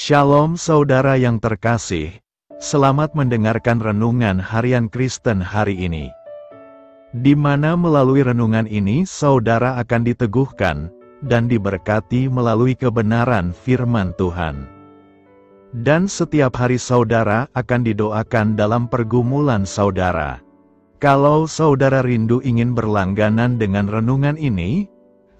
Shalom saudara yang terkasih, selamat mendengarkan renungan harian Kristen hari ini. Di mana melalui renungan ini saudara akan diteguhkan dan diberkati melalui kebenaran firman Tuhan. Dan setiap hari saudara akan didoakan dalam pergumulan saudara. Kalau saudara rindu ingin berlangganan dengan renungan ini,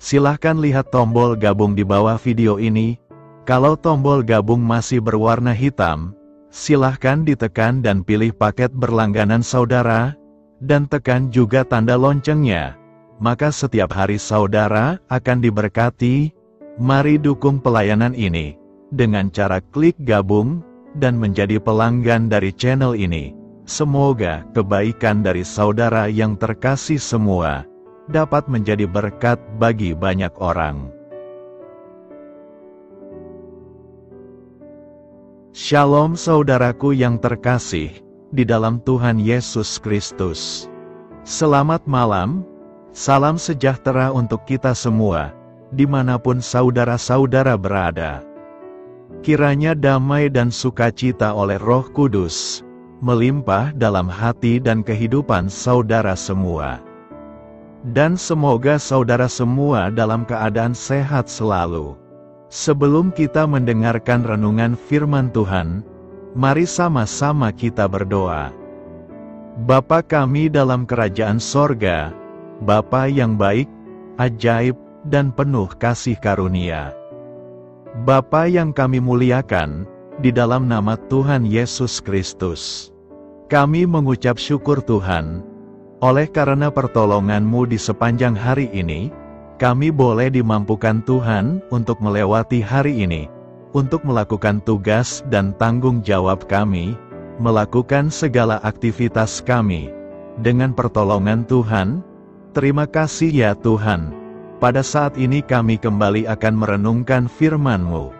silahkan lihat tombol gabung di bawah video ini. Kalau tombol gabung masih berwarna hitam, silahkan ditekan dan pilih paket berlangganan saudara, dan tekan juga tanda loncengnya. Maka setiap hari saudara akan diberkati. Mari dukung pelayanan ini dengan cara klik gabung dan menjadi pelanggan dari channel ini. Semoga kebaikan dari saudara yang terkasih semua dapat menjadi berkat bagi banyak orang. Shalom saudaraku yang terkasih di dalam Tuhan Yesus Kristus. Selamat malam, salam sejahtera untuk kita semua, dimanapun saudara-saudara berada. Kiranya damai dan sukacita oleh Roh Kudus melimpah dalam hati dan kehidupan saudara semua. Dan semoga saudara semua dalam keadaan sehat selalu. Sebelum kita mendengarkan renungan firman Tuhan, mari sama-sama kita berdoa. Bapa kami dalam kerajaan sorga, Bapa yang baik, ajaib, dan penuh kasih karunia. Bapa yang kami muliakan, di dalam nama Tuhan Yesus Kristus. Kami mengucap syukur Tuhan, oleh karena pertolongan-Mu di sepanjang hari ini, kami boleh dimampukan Tuhan untuk melewati hari ini, untuk melakukan tugas dan tanggung jawab kami, melakukan segala aktivitas kami. Dengan pertolongan Tuhan, terima kasih ya Tuhan. Pada saat ini kami kembali akan merenungkan firman-Mu.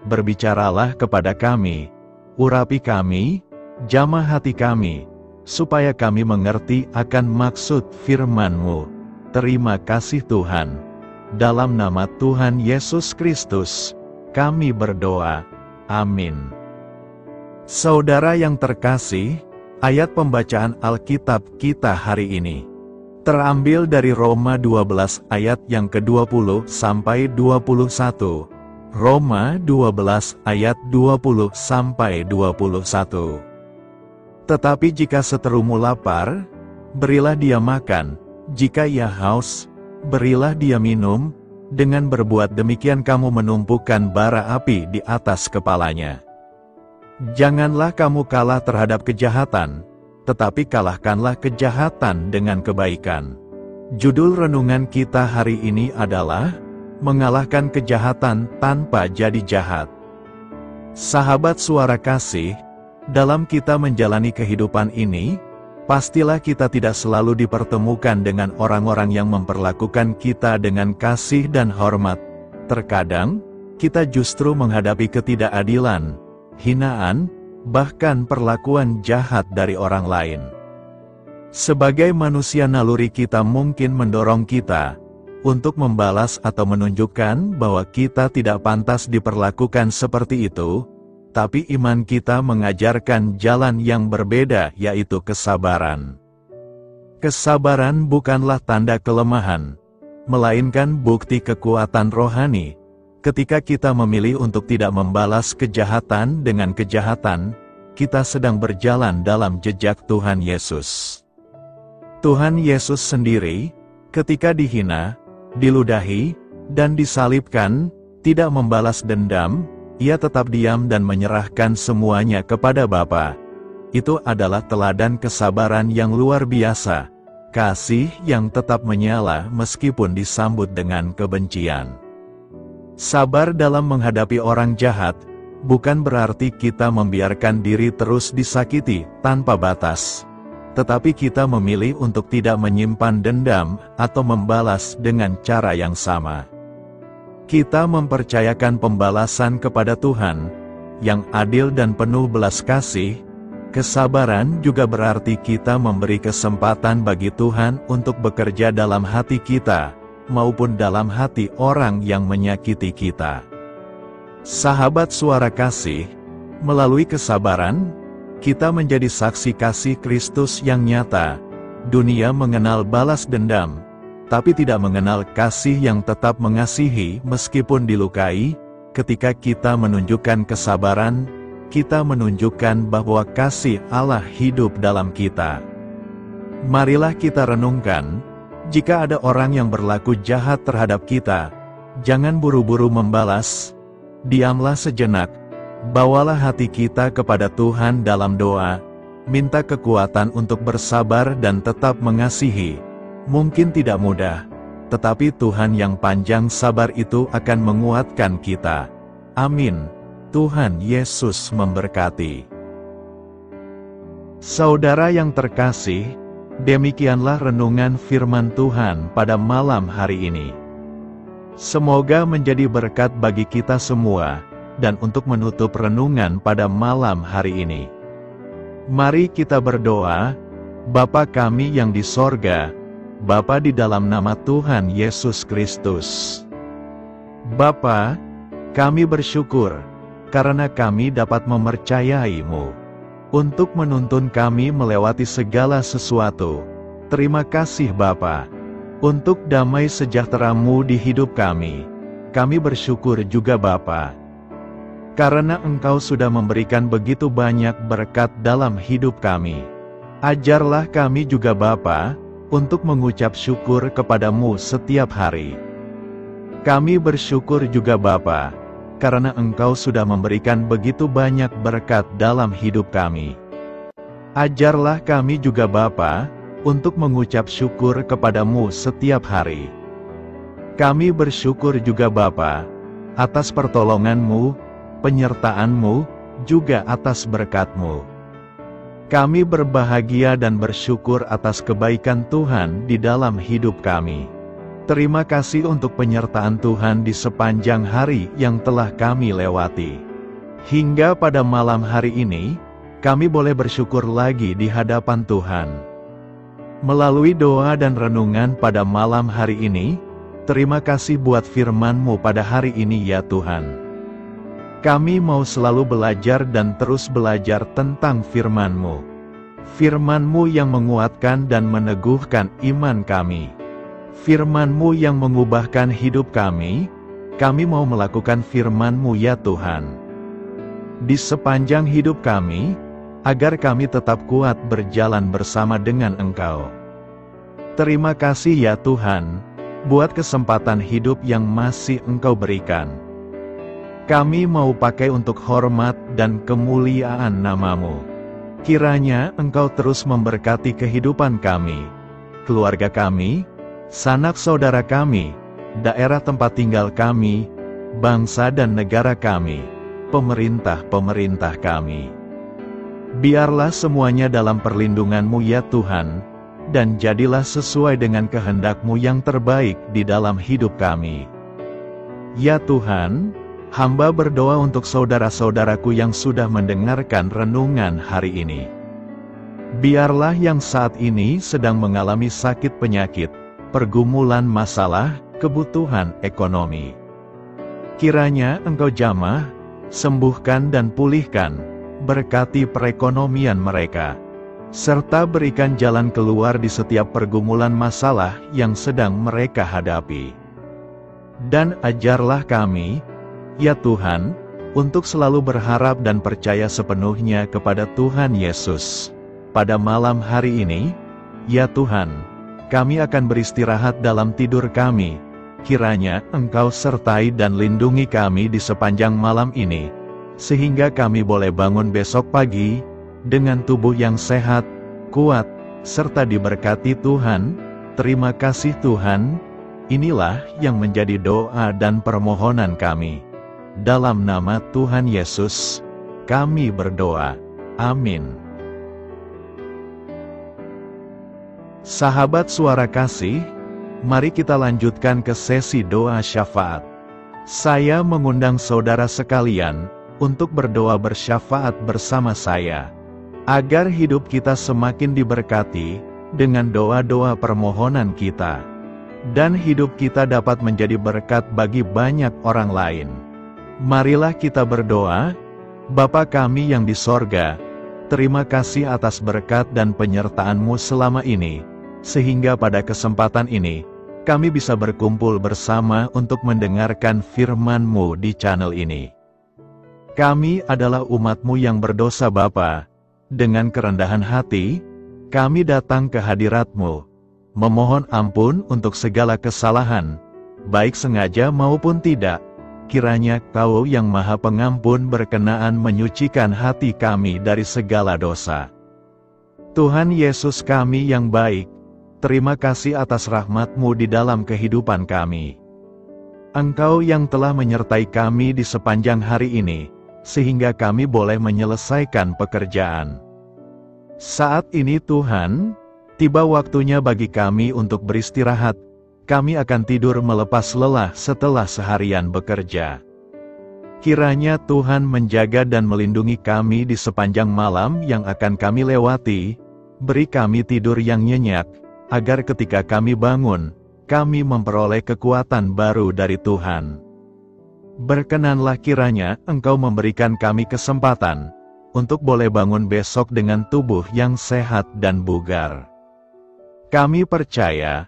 Berbicaralah kepada kami, urapi kami, jamah hati kami, supaya kami mengerti akan maksud firman-Mu. Terima kasih Tuhan. Dalam nama Tuhan Yesus Kristus, kami berdoa. Amin. Saudara yang terkasih, ayat pembacaan Alkitab kita hari ini terambil dari Roma 12 ayat yang ke-20 sampai 21. Roma 12 ayat 20 sampai 21. Tetapi jika seterumu lapar, berilah dia makan, jika ia haus, berilah dia minum, dengan berbuat demikian kamu menumpukan bara api di atas kepalanya. Janganlah kamu kalah terhadap kejahatan, tetapi kalahkanlah kejahatan dengan kebaikan. Judul renungan kita hari ini adalah, mengalahkan kejahatan tanpa jadi jahat. Sahabat suara kasih, dalam kita menjalani kehidupan ini, pastilah kita tidak selalu dipertemukan dengan orang-orang yang memperlakukan kita dengan kasih dan hormat. Terkadang, kita justru menghadapi ketidakadilan, hinaan, bahkan perlakuan jahat dari orang lain. Sebagai manusia naluri kita mungkin mendorong kita untuk membalas atau menunjukkan bahwa kita tidak pantas diperlakukan seperti itu. Tapi iman kita mengajarkan jalan yang berbeda, yaitu kesabaran. Kesabaran bukanlah tanda kelemahan, melainkan bukti kekuatan rohani. Ketika kita memilih untuk tidak membalas kejahatan dengan kejahatan, kita sedang berjalan dalam jejak Tuhan Yesus. Tuhan Yesus sendiri, ketika dihina, diludahi, dan disalibkan, tidak membalas dendam. Ia tetap diam dan menyerahkan semuanya kepada Bapa. Itu adalah teladan kesabaran yang luar biasa, kasih yang tetap menyala meskipun disambut dengan kebencian. Sabar dalam menghadapi orang jahat, bukan berarti kita membiarkan diri terus disakiti tanpa batas. Tetapi kita memilih untuk tidak menyimpan dendam atau membalas dengan cara yang sama. Kita mempercayakan pembalasan kepada Tuhan, yang adil dan penuh belas kasih. Kesabaran juga berarti kita memberi kesempatan bagi Tuhan untuk bekerja dalam hati kita, maupun dalam hati orang yang menyakiti kita. Sahabat Suara Kasih, melalui kesabaran, kita menjadi saksi kasih Kristus yang nyata. Dunia mengenal balas dendam, tapi tidak mengenal kasih yang tetap mengasihi meskipun dilukai. Ketika kita menunjukkan kesabaran, kita menunjukkan bahwa kasih Allah hidup dalam kita. Marilah kita renungkan, jika ada orang yang berlaku jahat terhadap kita, jangan buru-buru membalas. Diamlah sejenak, bawalah hati kita kepada Tuhan dalam doa, minta kekuatan untuk bersabar dan tetap mengasihi. Mungkin tidak mudah, tetapi Tuhan yang panjang sabar itu akan menguatkan kita. Amin. Tuhan Yesus memberkati. Saudara yang terkasih, demikianlah renungan firman Tuhan pada malam hari ini. Semoga menjadi berkat bagi kita semua, dan untuk menutup renungan pada malam hari ini, mari kita berdoa. Bapa kami yang di sorga, Bapa di dalam nama Tuhan Yesus Kristus. Bapa, kami bersyukur, karena kami dapat mempercayai-Mu, untuk menuntun kami melewati segala sesuatu. Terima kasih Bapa, untuk damai sejahtera-Mu di hidup kami. Kami bersyukur juga Bapa, karena Engkau sudah memberikan begitu banyak berkat dalam hidup kami. Ajarlah kami juga Bapa, untuk mengucap syukur kepada-Mu setiap hari. Kami bersyukur juga Bapa, karena Engkau sudah memberikan begitu banyak berkat dalam hidup kami. Ajarlah kami juga Bapa, untuk mengucap syukur kepada-Mu setiap hari. Kami bersyukur juga Bapa, atas pertolongan-Mu, penyertaan-Mu, juga atas berkat-Mu. Kami berbahagia dan bersyukur atas kebaikan Tuhan di dalam hidup kami. Terima kasih untuk penyertaan Tuhan di sepanjang hari yang telah kami lewati. Hingga pada malam hari ini, kami boleh bersyukur lagi di hadapan Tuhan. Melalui doa dan renungan pada malam hari ini, terima kasih buat firman-Mu pada hari ini ya Tuhan. Kami mau selalu belajar dan terus belajar tentang firman-Mu. Firman-Mu yang menguatkan dan meneguhkan iman kami. Firman-Mu yang mengubahkan hidup kami mau melakukan firman-Mu ya Tuhan. Di sepanjang hidup kami, agar kami tetap kuat berjalan bersama dengan Engkau. Terima kasih ya Tuhan, buat kesempatan hidup yang masih Engkau berikan. Kami mau pakai untuk hormat dan kemuliaan nama-Mu. Kiranya Engkau terus memberkati kehidupan kami, keluarga kami, sanak saudara kami, daerah tempat tinggal kami, bangsa dan negara kami, pemerintah-pemerintah kami. Biarlah semuanya dalam perlindungan-Mu ya Tuhan, dan jadilah sesuai dengan kehendak-Mu yang terbaik di dalam hidup kami. Ya Tuhan, hamba berdoa untuk saudara-saudaraku yang sudah mendengarkan renungan hari ini. Biarlah yang saat ini sedang mengalami sakit penyakit, pergumulan masalah, kebutuhan ekonomi. Kiranya Engkau jamah, sembuhkan dan pulihkan, berkati perekonomian mereka, serta berikan jalan keluar di setiap pergumulan masalah yang sedang mereka hadapi. Dan ajarlah kami, ya Tuhan, untuk selalu berharap dan percaya sepenuhnya kepada Tuhan Yesus. Pada malam hari ini, ya Tuhan, kami akan beristirahat dalam tidur kami. Kiranya Engkau sertai dan lindungi kami di sepanjang malam ini, sehingga kami boleh bangun besok pagi, dengan tubuh yang sehat, kuat, serta diberkati Tuhan. Terima kasih Tuhan. Inilah yang menjadi doa dan permohonan kami. Dalam nama Tuhan Yesus, kami berdoa. Amin. Sahabat Suara Kasih, mari kita lanjutkan ke sesi doa syafaat. Saya mengundang saudara sekalian untuk berdoa bersyafaat bersama saya, agar hidup kita semakin diberkati dengan doa-doa permohonan kita, dan hidup kita dapat menjadi berkat bagi banyak orang lain. Marilah kita berdoa. Bapa kami yang di sorga, terima kasih atas berkat dan penyertaan-Mu selama ini, sehingga pada kesempatan ini, kami bisa berkumpul bersama untuk mendengarkan firman-Mu di channel ini. Kami adalah umat-Mu yang berdosa Bapa. Dengan kerendahan hati, kami datang ke hadirat-Mu, memohon ampun untuk segala kesalahan, baik sengaja maupun tidak. Kiranya Kau yang Maha Pengampun berkenaan menyucikan hati kami dari segala dosa. Tuhan Yesus kami yang baik, terima kasih atas rahmat-Mu di dalam kehidupan kami. Engkau yang telah menyertai kami di sepanjang hari ini, sehingga kami boleh menyelesaikan pekerjaan. Saat ini Tuhan, tiba waktunya bagi kami untuk beristirahat. Kami akan tidur melepas lelah setelah seharian bekerja. Kiranya Tuhan menjaga dan melindungi kami di sepanjang malam yang akan kami lewati. Beri kami tidur yang nyenyak, agar ketika kami bangun, kami memperoleh kekuatan baru dari Tuhan. Berkenanlah kiranya Engkau memberikan kami kesempatan untuk boleh bangun besok dengan tubuh yang sehat dan bugar. Kami percaya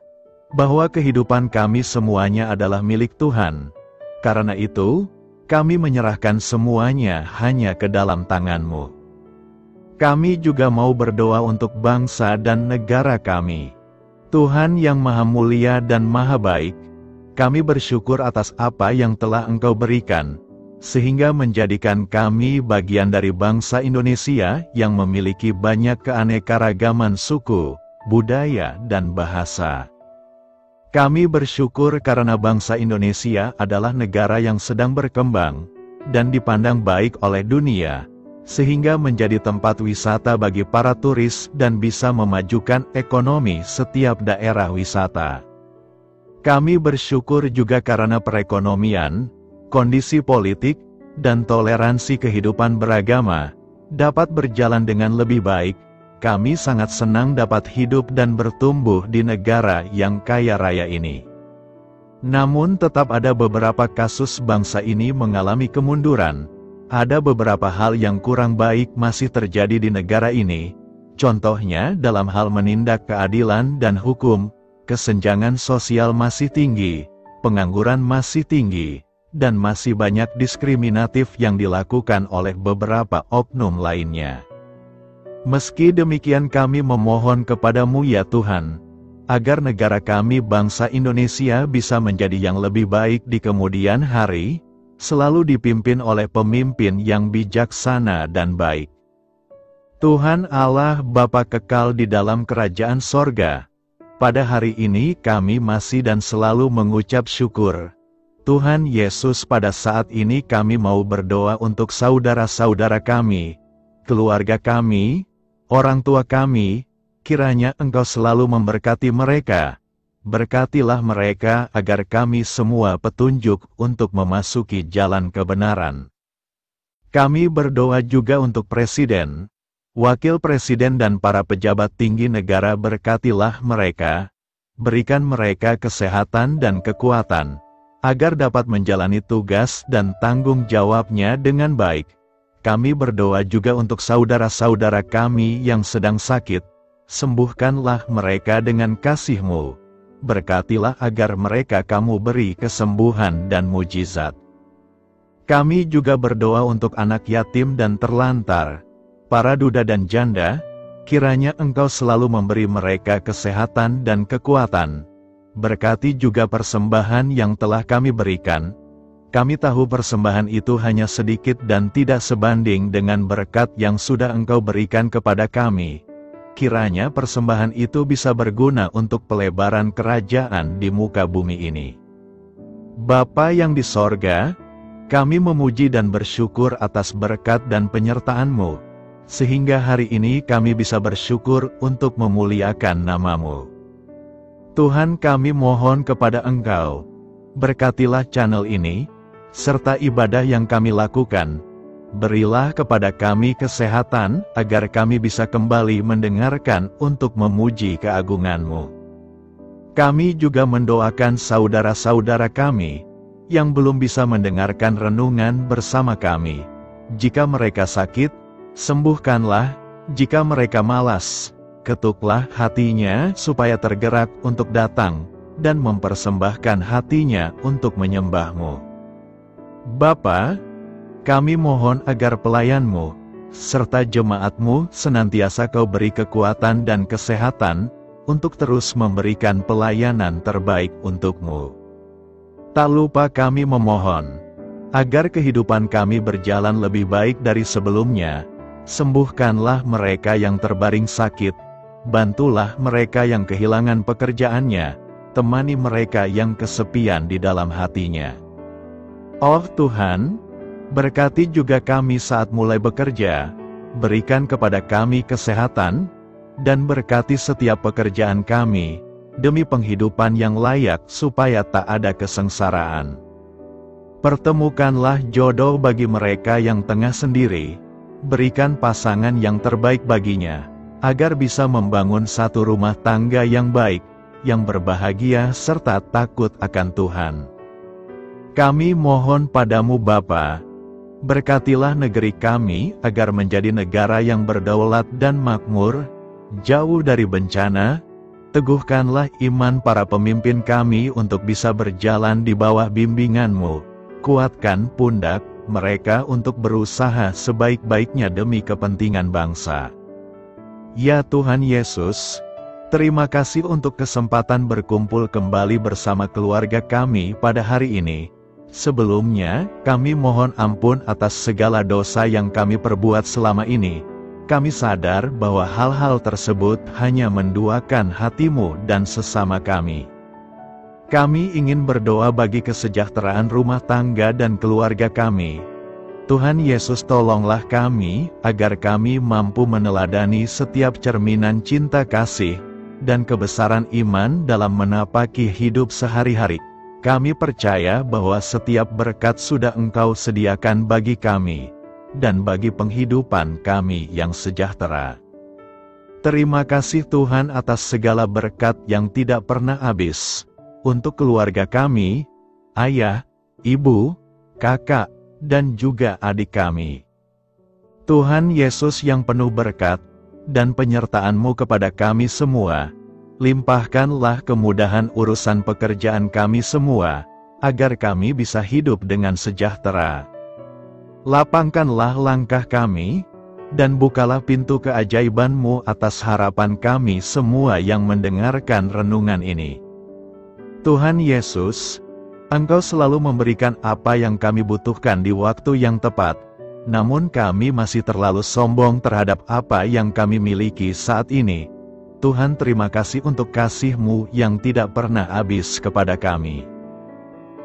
bahwa kehidupan kami semuanya adalah milik Tuhan. Karena itu, kami menyerahkan semuanya hanya ke dalam tangan-Mu. Kami juga mau berdoa untuk bangsa dan negara kami. Tuhan yang Maha Mulia dan Maha Baik, kami bersyukur atas apa yang telah Engkau berikan, sehingga menjadikan kami bagian dari bangsa Indonesia yang memiliki banyak keanekaragaman suku, budaya, dan bahasa. Kami bersyukur karena bangsa Indonesia adalah negara yang sedang berkembang dan dipandang baik oleh dunia, sehingga menjadi tempat wisata bagi para turis dan bisa memajukan ekonomi setiap daerah wisata. Kami bersyukur juga karena perekonomian, kondisi politik, dan toleransi kehidupan beragama dapat berjalan dengan lebih baik. Kami sangat senang dapat hidup dan bertumbuh di negara yang kaya raya ini. Namun tetap ada beberapa kasus bangsa ini mengalami kemunduran. Ada beberapa hal yang kurang baik masih terjadi di negara ini. Contohnya dalam hal menindak keadilan dan hukum, kesenjangan sosial masih tinggi, pengangguran masih tinggi, dan masih banyak diskriminatif yang dilakukan oleh beberapa oknum lainnya. Meski demikian kami memohon kepada-Mu ya Tuhan, agar negara kami bangsa Indonesia bisa menjadi yang lebih baik di kemudian hari, selalu dipimpin oleh pemimpin yang bijaksana dan baik. Tuhan Allah Bapa kekal di dalam kerajaan sorga, pada hari ini kami masih dan selalu mengucap syukur. Tuhan Yesus, pada saat ini kami mau berdoa untuk saudara-saudara kami, keluarga kami, orang tua kami. Kiranya Engkau selalu memberkati mereka. Berkatilah mereka agar kami semua petunjuk untuk memasuki jalan kebenaran. Kami berdoa juga untuk Presiden, Wakil Presiden dan para pejabat tinggi negara. Berkatilah mereka, berikan mereka kesehatan dan kekuatan, agar dapat menjalani tugas dan tanggung jawabnya dengan baik. Kami berdoa juga untuk saudara-saudara kami yang sedang sakit. Sembuhkanlah mereka dengan kasih-Mu. Berkatilah agar mereka Kamu beri kesembuhan dan mujizat. Kami juga berdoa untuk anak yatim dan terlantar, para duda dan janda. Kiranya Engkau selalu memberi mereka kesehatan dan kekuatan. Berkati juga persembahan yang telah kami berikan. Kami tahu persembahan itu hanya sedikit dan tidak sebanding dengan berkat yang sudah Engkau berikan kepada kami. Kiranya persembahan itu bisa berguna untuk pelebaran kerajaan di muka bumi ini. Bapa yang di sorga, kami memuji dan bersyukur atas berkat dan penyertaan-Mu, sehingga hari ini kami bisa bersyukur untuk memuliakan nama-Mu. Tuhan, kami mohon kepada Engkau, berkatilah channel ini, serta ibadah yang kami lakukan. Berilah kepada kami kesehatan, agar kami bisa kembali mendengarkan untuk memuji keagungan-Mu. Kami juga mendoakan saudara-saudara kami, yang belum bisa mendengarkan renungan bersama kami. Jika mereka sakit, sembuhkanlah. Jika mereka malas, ketuklah hatinya supaya tergerak untuk datang dan mempersembahkan hatinya untuk menyembah-Mu. Bapa, kami mohon agar pelayan-Mu, serta jemaat-Mu senantiasa Kau beri kekuatan dan kesehatan, untuk terus memberikan pelayanan terbaik untuk-Mu. Tak lupa kami memohon, agar kehidupan kami berjalan lebih baik dari sebelumnya. Sembuhkanlah mereka yang terbaring sakit, bantulah mereka yang kehilangan pekerjaannya, temani mereka yang kesepian di dalam hatinya. Oh Tuhan, berkati juga kami saat mulai bekerja, berikan kepada kami kesehatan, dan berkati setiap pekerjaan kami, demi penghidupan yang layak supaya tak ada kesengsaraan. Pertemukanlah jodoh bagi mereka yang tengah sendiri, berikan pasangan yang terbaik baginya, agar bisa membangun satu rumah tangga yang baik, yang berbahagia serta takut akan Tuhan. Kami mohon padamu Bapa, berkatilah negeri kami agar menjadi negara yang berdaulat dan makmur, jauh dari bencana. Teguhkanlah iman para pemimpin kami untuk bisa berjalan di bawah bimbingan-Mu. Kuatkan pundak mereka untuk berusaha sebaik-baiknya demi kepentingan bangsa. Ya Tuhan Yesus, terima kasih untuk kesempatan berkumpul kembali bersama keluarga kami pada hari ini. Sebelumnya, kami mohon ampun atas segala dosa yang kami perbuat selama ini. Kami sadar bahwa hal-hal tersebut hanya menduakan hati-Mu dan sesama kami. Kami ingin berdoa bagi kesejahteraan rumah tangga dan keluarga kami. Tuhan Yesus, tolonglah kami, agar kami mampu meneladani setiap cerminan cinta kasih, dan kebesaran iman dalam menapaki hidup sehari-hari. Kami percaya bahwa setiap berkat sudah Engkau sediakan bagi kami, dan bagi penghidupan kami yang sejahtera. Terima kasih Tuhan atas segala berkat yang tidak pernah habis, untuk keluarga kami, ayah, ibu, kakak, dan juga adik kami. Tuhan Yesus yang penuh berkat, dan penyertaan-Mu kepada kami semua, limpahkanlah kemudahan urusan pekerjaan kami semua, agar kami bisa hidup dengan sejahtera. Lapangkanlah langkah kami, dan bukalah pintu keajaiban-Mu atas harapan kami semua yang mendengarkan renungan ini. Tuhan Yesus, Engkau selalu memberikan apa yang kami butuhkan di waktu yang tepat, namun kami masih terlalu sombong terhadap apa yang kami miliki saat ini. Tuhan, terima kasih untuk kasih-Mu yang tidak pernah habis kepada kami.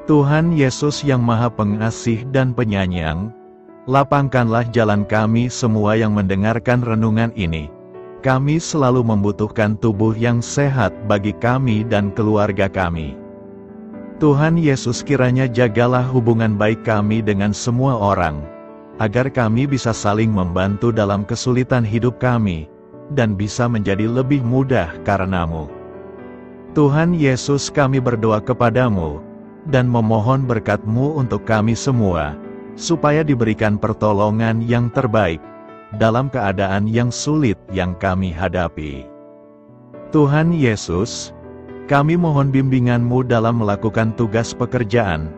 Tuhan Yesus yang Maha Pengasih dan Penyayang, lapangkanlah jalan kami semua yang mendengarkan renungan ini. Kami selalu membutuhkan tubuh yang sehat bagi kami dan keluarga kami. Tuhan Yesus, kiranya jagalah hubungan baik kami dengan semua orang, agar kami bisa saling membantu dalam kesulitan hidup kami, dan bisa menjadi lebih mudah karena-Mu. Tuhan Yesus, kami berdoa kepada-Mu, dan memohon berkat-Mu untuk kami semua, supaya diberikan pertolongan yang terbaik, dalam keadaan yang sulit yang kami hadapi. Tuhan Yesus, kami mohon bimbingan-Mu dalam melakukan tugas pekerjaan.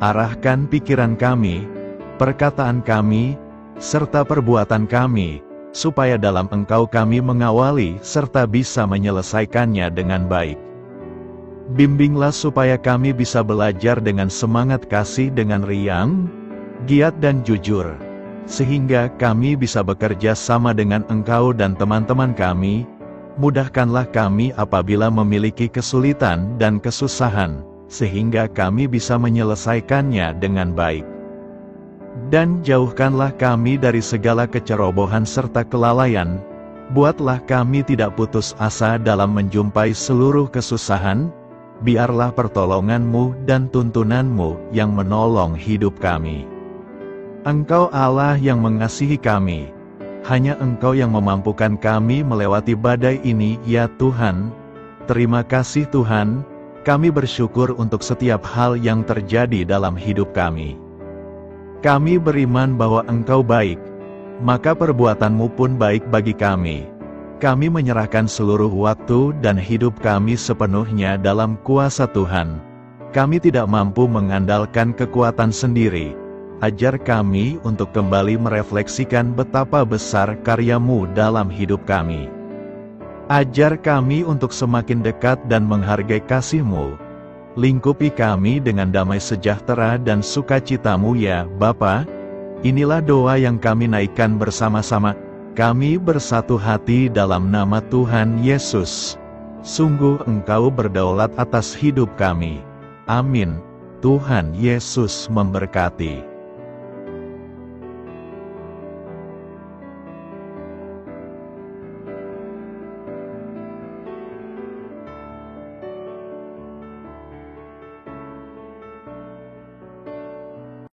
Arahkan pikiran kami, perkataan kami, serta perbuatan kami, supaya dalam Engkau kami mengawali serta bisa menyelesaikannya dengan baik. Bimbinglah supaya kami bisa belajar dengan semangat kasih dengan riang, giat dan jujur, sehingga kami bisa bekerja sama dengan Engkau dan teman-teman kami. Mudahkanlah kami apabila memiliki kesulitan dan kesusahan, sehingga kami bisa menyelesaikannya dengan baik. Dan jauhkanlah kami dari segala kecerobohan serta kelalaian. Buatlah kami tidak putus asa dalam menjumpai seluruh kesusahan. Biarlah pertolongan-Mu dan tuntunan-Mu yang menolong hidup kami. Engkau Allah yang mengasihi kami. Hanya Engkau yang memampukan kami melewati badai ini, ya Tuhan. Terima kasih Tuhan. Kami bersyukur untuk setiap hal yang terjadi dalam hidup kami. Kami beriman bahwa Engkau baik, maka perbuatanmu pun baik bagi kami. Kami menyerahkan seluruh waktu dan hidup kami sepenuhnya dalam kuasa Tuhan. Kami tidak mampu mengandalkan kekuatan sendiri. Ajar kami untuk kembali merefleksikan betapa besar karya-Mu dalam hidup kami. Ajar kami untuk semakin dekat dan menghargai kasih-Mu. Lingkupi kami dengan damai sejahtera dan sukacita-Mu ya Bapa. Inilah doa yang kami naikkan bersama-sama. Kami bersatu hati dalam nama Tuhan Yesus. Sungguh Engkau berdaulat atas hidup kami. Amin. Tuhan Yesus memberkati.